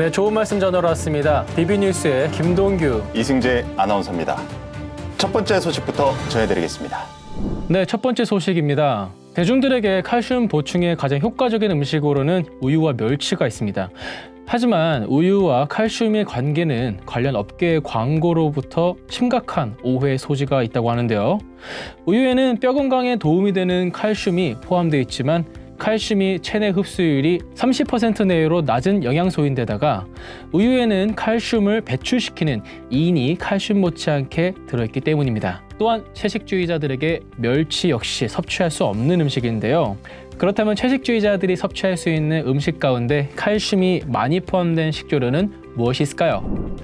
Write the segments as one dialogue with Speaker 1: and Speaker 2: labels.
Speaker 1: 네, 좋은 말씀 전하러 왔습니다. BB뉴스의 김동규,
Speaker 2: 이승재 아나운서입니다. 첫 번째 소식부터 전해드리겠습니다.
Speaker 1: 네, 첫 번째 소식입니다. 대중들에게 칼슘 보충에 가장 효과적인 음식으로는 우유와 멸치가 있습니다. 하지만 우유와 칼슘의 관계는 관련 업계의 광고로부터 심각한 오해의 소지가 있다고 하는데요. 우유에는 뼈 건강에 도움이 되는 칼슘이 포함되어 있지만 칼슘이 체내 흡수율이 30% 내외로 낮은 영양소인데다가 우유에는 칼슘을 배출시키는 인이 칼슘 못지않게 들어있기 때문입니다. 또한 채식주의자들에게 멸치 역시 섭취할 수 없는 음식인데요. 그렇다면 채식주의자들이 섭취할 수 있는 음식 가운데 칼슘이 많이 포함된 식재료는 무엇이 있을까요?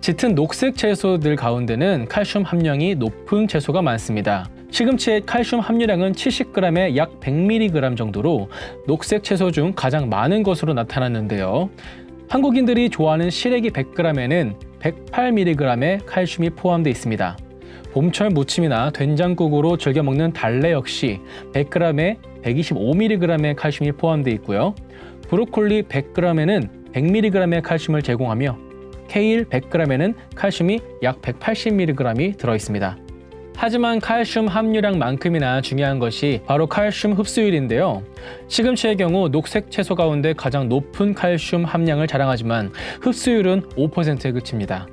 Speaker 1: 짙은 녹색 채소들 가운데는 칼슘 함량이 높은 채소가 많습니다. 시금치의 칼슘 함유량은 70g에 약 100mg 정도로 녹색 채소 중 가장 많은 것으로 나타났는데요. 한국인들이 좋아하는 시래기 100g에는 108mg의 칼슘이 포함되어 있습니다. 봄철 무침이나 된장국으로 즐겨 먹는 달래 역시 100g에 125mg의 칼슘이 포함되어 있고요. 브로콜리 100g에는 100mg의 칼슘을 제공하며 케일 100g에는 칼슘이 약 180mg이 들어있습니다. 하지만 칼슘 함유량만큼이나 중요한 것이 바로 칼슘 흡수율인데요. 시금치의 경우 녹색 채소 가운데 가장 높은 칼슘 함량을 자랑하지만 흡수율은 5%에 그칩니다.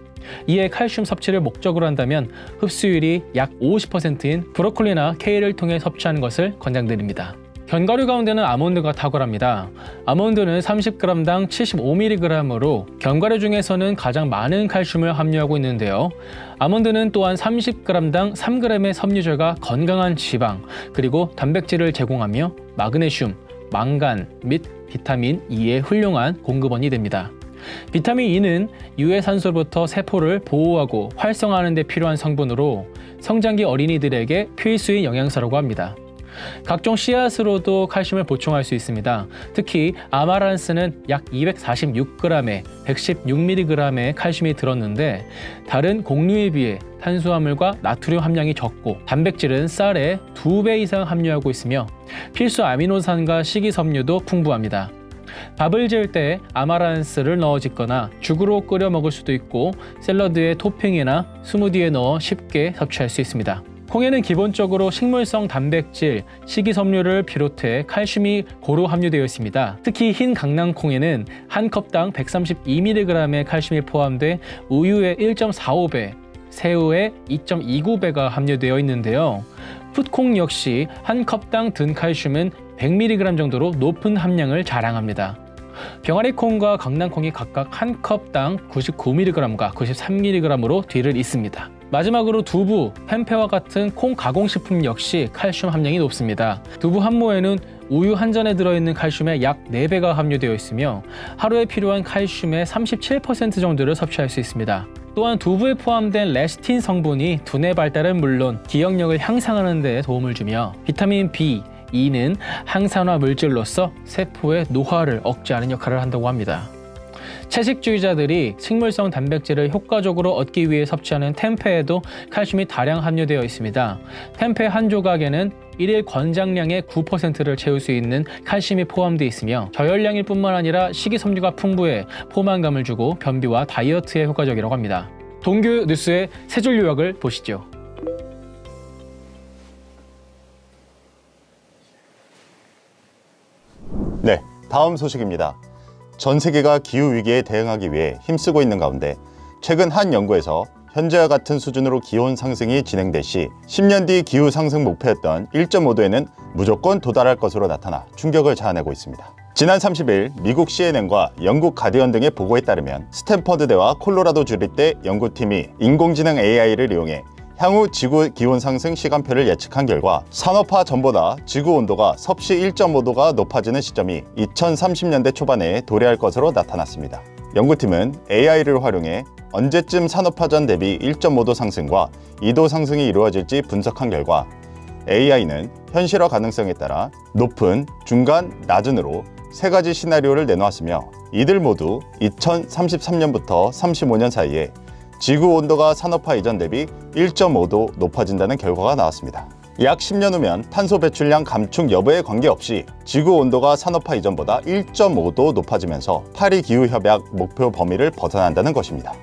Speaker 1: 이에 칼슘 섭취를 목적으로 한다면 흡수율이 약 50%인 브로콜리나 케일을 통해 섭취하는 것을 권장드립니다. 견과류 가운데는 아몬드가 탁월합니다. 아몬드는 30g당 75mg으로 견과류 중에서는 가장 많은 칼슘을 함유하고 있는데요. 아몬드는 또한 30g당 3g의 섬유질과 건강한 지방, 그리고 단백질을 제공하며 마그네슘, 망간 및 비타민 E의 훌륭한 공급원이 됩니다. 비타민 E는 유해산소로부터 세포를 보호하고 활성화하는 데 필요한 성분으로 성장기 어린이들에게 필수인 영양소라고 합니다. 각종 씨앗으로도 칼슘을 보충할 수 있습니다. 특히 아마란스는 약 246g에 116mg의 칼슘이 들었는데 다른 곡류에 비해 탄수화물과 나트륨 함량이 적고 단백질은 쌀의 2배 이상 함유하고 있으며 필수 아미노산과 식이섬유도 풍부합니다. 밥을 지을 때 아마란스를 넣어 짓거나 죽으로 끓여 먹을 수도 있고 샐러드에 토핑이나 스무디에 넣어 쉽게 섭취할 수 있습니다. 콩에는 기본적으로 식물성 단백질, 식이섬유를 비롯해 칼슘이 고루 함유되어 있습니다. 특히 흰 강낭콩에는 한 컵당 132mg의 칼슘이 포함돼 우유의 1.45배, 새우의 2.29배가 함유되어 있는데요. 풋콩 역시 한 컵당 든 칼슘은 100mg 정도로 높은 함량을 자랑합니다. 병아리콩과 강낭콩이 각각 한 컵당 99mg과 93mg으로 뒤를 잇습니다. 마지막으로 두부, 템페와 같은 콩 가공식품 역시 칼슘 함량이 높습니다. 두부 한 모에는 우유 한 잔에 들어있는 칼슘의 약 4배가 함유되어 있으며 하루에 필요한 칼슘의 37% 정도를 섭취할 수 있습니다. 또한 두부에 포함된 레시틴 성분이 두뇌 발달은 물론 기억력을 향상하는 데 도움을 주며 비타민 B, E는 항산화 물질로서 세포의 노화를 억제하는 역할을 한다고 합니다. 채식주의자들이 식물성 단백질을 효과적으로 얻기 위해 섭취하는 템페에도 칼슘이 다량 함유되어 있습니다. 템페 한 조각에는 일일 권장량의 9%를 채울 수 있는 칼슘이 포함되어 있으며 저열량일 뿐만 아니라 식이섬유가 풍부해 포만감을 주고 변비와 다이어트에 효과적이라고 합니다. 동규 뉴스의 세 줄 요약을 보시죠.
Speaker 2: 네, 다음 소식입니다. 전 세계가 기후위기에 대응하기 위해 힘쓰고 있는 가운데 최근 한 연구에서 현재와 같은 수준으로 기온 상승이 진행될 시 10년 뒤 기후 상승 목표였던 1.5도에는 무조건 도달할 것으로 나타나 충격을 자아내고 있습니다. 지난 30일 미국 CNN과 영국 가디언 등의 보고에 따르면 스탠퍼드대와 콜로라도 주립대 연구팀이 인공지능 AI를 이용해 향후 지구 기온 상승 시간표를 예측한 결과 산업화 전보다 지구 온도가 섭씨 1.5도가 높아지는 시점이 2030년대 초반에 도래할 것으로 나타났습니다. 연구팀은 AI를 활용해 언제쯤 산업화 전 대비 1.5도 상승과 2도 상승이 이루어질지 분석한 결과 AI는 현실화 가능성에 따라 높은, 중간, 낮은으로 세 가지 시나리오를 내놓았으며 이들 모두 2033년부터 35년 사이에 지구 온도가 산업화 이전 대비 1.5도 높아진다는 결과가 나왔습니다. 약 10년 후면 탄소 배출량 감축 여부에 관계없이 지구 온도가 산업화 이전보다 1.5도 높아지면서 파리 기후협약 목표 범위를 벗어난다는 것입니다.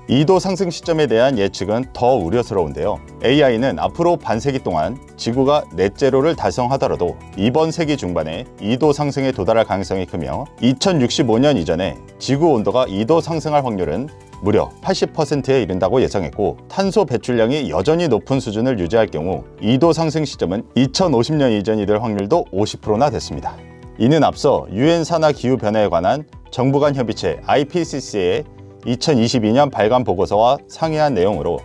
Speaker 2: 2도 상승 시점에 대한 예측은 더 우려스러운데요. AI는 앞으로 반세기 동안 지구가 넷제로를 달성하더라도 이번 세기 중반에 2도 상승에 도달할 가능성이 크며 2065년 이전에 지구 온도가 2도 상승할 확률은 무려 80%에 이른다고 예상했고, 탄소 배출량이 여전히 높은 수준을 유지할 경우 2도 상승 시점은 2050년 이전이 될 확률도 50%나 됐습니다. 이는 앞서 유엔 산하 기후 변화에 관한 정부 간 협의체 IPCC의 2022년 발간 보고서와 상이한 내용으로,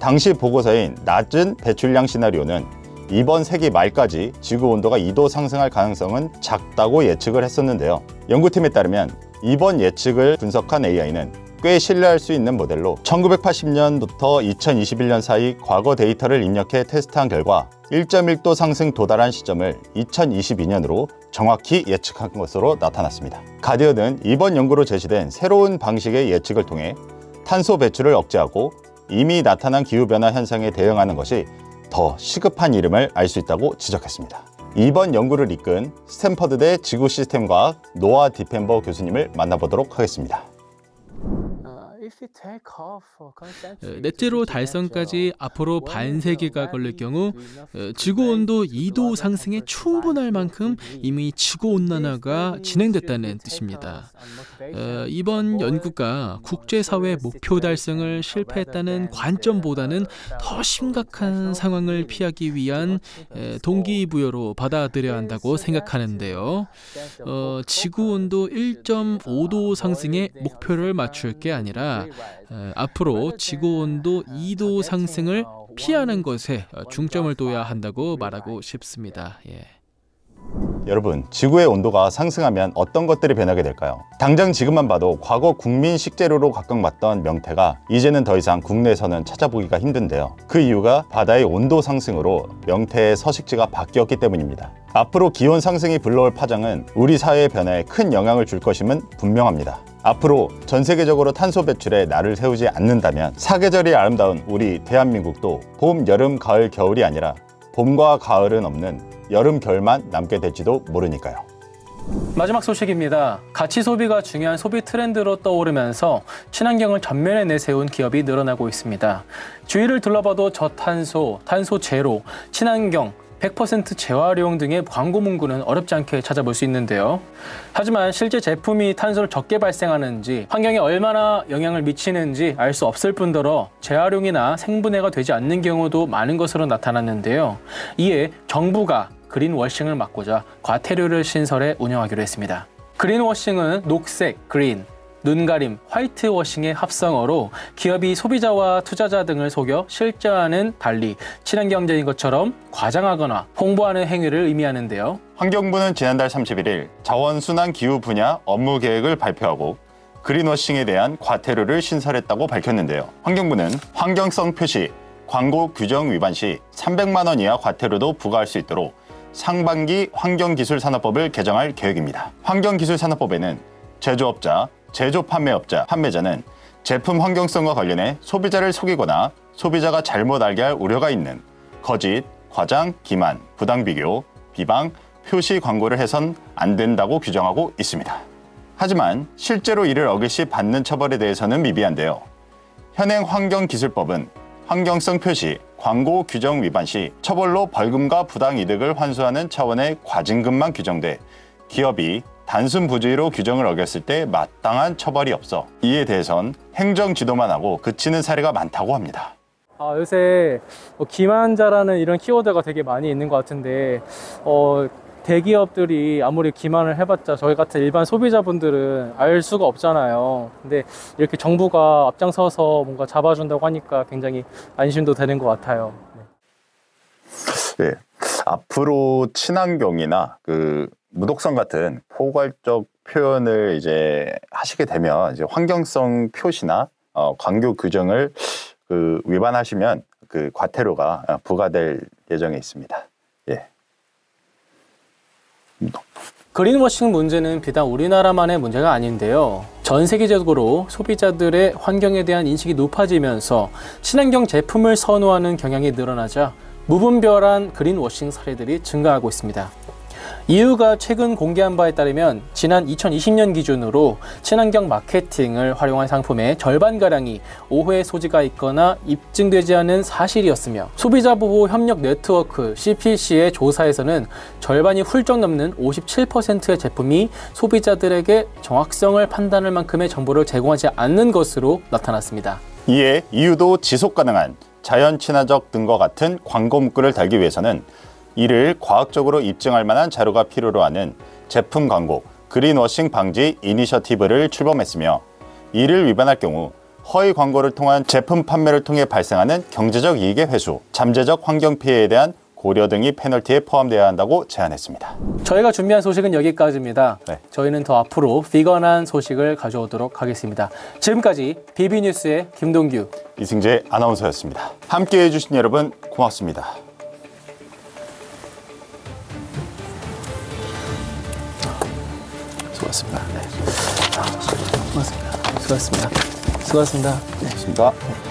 Speaker 2: 당시 보고서인 낮은 배출량 시나리오는 이번 세기 말까지 지구 온도가 2도 상승할 가능성은 작다고 예측을 했었는데요. 연구팀에 따르면 이번 예측을 분석한 AI는 꽤 신뢰할 수 있는 모델로 1980년부터 2021년 사이 과거 데이터를 입력해 테스트한 결과 1.1도 상승 도달한 시점을 2022년으로 정확히 예측한 것으로 나타났습니다. 가디언은 이번 연구로 제시된 새로운 방식의 예측을 통해 탄소 배출을 억제하고 이미 나타난 기후변화 현상에 대응하는 것이 더 시급한 일임을 알 수 있다고 지적했습니다. 이번 연구를 이끈 스탠퍼드대 지구시스템과학 노아 디펜버 교수님을 만나보도록 하겠습니다.
Speaker 3: 넷제로 달성까지 앞으로 반세기가 걸릴 경우 지구온도 2도 상승에 충분할 만큼 이미 지구온난화가 진행됐다는 뜻입니다. 이번 연구가 국제사회 목표 달성을 실패했다는 관점보다는 더 심각한 상황을 피하기 위한 동기부여로 받아들여야 한다고 생각하는데요. 지구온도 1.5도 상승의 목표를 맞출 게 아니라 앞으로 지구온도 2도 상승을 피하는 것에 중점을 둬야 한다고 말하고 싶습니다.
Speaker 2: 여러분, 지구의 온도가 상승하면 어떤 것들이 변하게 될까요? 당장 지금만 봐도 과거 국민 식재료로 각광받던 명태가 이제는 더 이상 국내에서는 찾아보기가 힘든데요. 그 이유가 바다의 온도 상승으로 명태의 서식지가 바뀌었기 때문입니다. 앞으로 기온 상승이 불러올 파장은 우리 사회의 변화에 큰 영향을 줄 것임은 분명합니다. 앞으로 전 세계적으로 탄소 배출에 날을 세우지 않는다면 사계절이 아름다운 우리 대한민국도 봄, 여름, 가을, 겨울이 아니라 봄과 가을은 없는 여름, 겨울만 남게 될지도 모르니까요.
Speaker 1: 마지막 소식입니다. 가치 소비가 중요한 소비 트렌드로 떠오르면서 친환경을 전면에 내세운 기업이 늘어나고 있습니다. 주위를 둘러봐도 저탄소, 탄소 제로, 친환경, 100% 재활용 등의 광고 문구는 어렵지 않게 찾아볼 수 있는데요. 하지만 실제 제품이 탄소를 적게 발생하는지, 환경에 얼마나 영향을 미치는지 알 수 없을 뿐더러 재활용이나 생분해가 되지 않는 경우도 많은 것으로 나타났는데요. 이에 정부가 그린워싱을 막고자 과태료를 신설해 운영하기로 했습니다. 그린워싱은 녹색, 그린, 눈가림, 화이트워싱의 합성어로 기업이 소비자와 투자자 등을 속여 실제와는 달리 친환경적인 것처럼 과장하거나 홍보하는 행위를 의미하는데요.
Speaker 2: 환경부는 지난달 31일 자원순환 기후 분야 업무 계획을 발표하고 그린워싱에 대한 과태료를 신설했다고 밝혔는데요. 환경부는 환경성 표시, 광고 규정 위반 시 300만 원 이하 과태료도 부과할 수 있도록 상반기 환경기술산업법을 개정할 계획입니다. 환경기술산업법에는 제조업자, 제조 판매업자, 판매자는 제품 환경성과 관련해 소비자를 속이거나 소비자가 잘못 알게 할 우려가 있는 거짓, 과장, 기만, 부당 비교, 비방, 표시 광고를 해선 안 된다고 규정하고 있습니다. 하지만 실제로 이를 어길 시 받는 처벌에 대해서는 미비한데요. 현행 환경기술법은 환경성 표시, 광고 규정 위반 시 처벌로 벌금과 부당 이득을 환수하는 차원의 과징금만 규정돼 기업이 단순 부주의로 규정을 어겼을 때 마땅한 처벌이 없어 이에 대해선 행정 지도만 하고 그치는 사례가 많다고 합니다.
Speaker 4: 요새 기만자라는 이런 키워드가 되게 많이 있는 것 같은데 대기업들이 아무리 기만을 해봤자 저희 같은 일반 소비자분들은 알 수가 없잖아요. 근데 이렇게 정부가 앞장서서 뭔가 잡아준다고 하니까 굉장히 안심도 되는 것 같아요.
Speaker 2: 네, 앞으로 친환경이나 무독성 같은 포괄적 표현을 이제 하시게 되면 이제 환경성 표시나 광고 규정을 위반하시면 과태료가 부과될 예정에 있습니다. 예.
Speaker 1: 그린워싱 문제는 비단 우리나라만의 문제가 아닌데요. 전 세계적으로 소비자들의 환경에 대한 인식이 높아지면서 친환경 제품을 선호하는 경향이 늘어나자
Speaker 4: 무분별한 그린워싱 사례들이 증가하고 있습니다. 이유가 최근 공개한 바에 따르면 지난 2020년 기준으로 친환경 마케팅을 활용한 상품의 절반가량이 오해 소지가 있거나 입증되지 않은 사실이었으며 소비자보호 협력 네트워크 CPC의 조사에서는 절반이 훌쩍 넘는 57%의 제품이 소비자들에게 정확성을 판단할 만큼의 정보를 제공하지 않는 것으로 나타났습니다.
Speaker 2: 이에 이유도 지속 가능한 자연 친화적 등과 같은 광고 문구를 달기 위해서는 이를 과학적으로 입증할 만한 자료가 필요로 하는 제품 광고 그린워싱 방지 이니셔티브를 출범했으며 이를 위반할 경우 허위 광고를 통한 제품 판매를 통해 발생하는 경제적 이익의 회수, 잠재적 환경 피해에 대한 고려 등이 페널티에 포함되어야 한다고 제안했습니다.
Speaker 4: 저희가 준비한 소식은 여기까지입니다.
Speaker 2: 네.
Speaker 4: 저희는 더 앞으로 비건한 소식을 가져오도록 하겠습니다. 지금까지 BB뉴스의 김동규,
Speaker 2: 이승재 아나운서였습니다. 함께해 주신 여러분 고맙습니다.
Speaker 4: 수고하셨습니다. 네. 수고하셨습니다. 수고하셨습니다. 수고하셨습니다.
Speaker 2: 고맙습니다.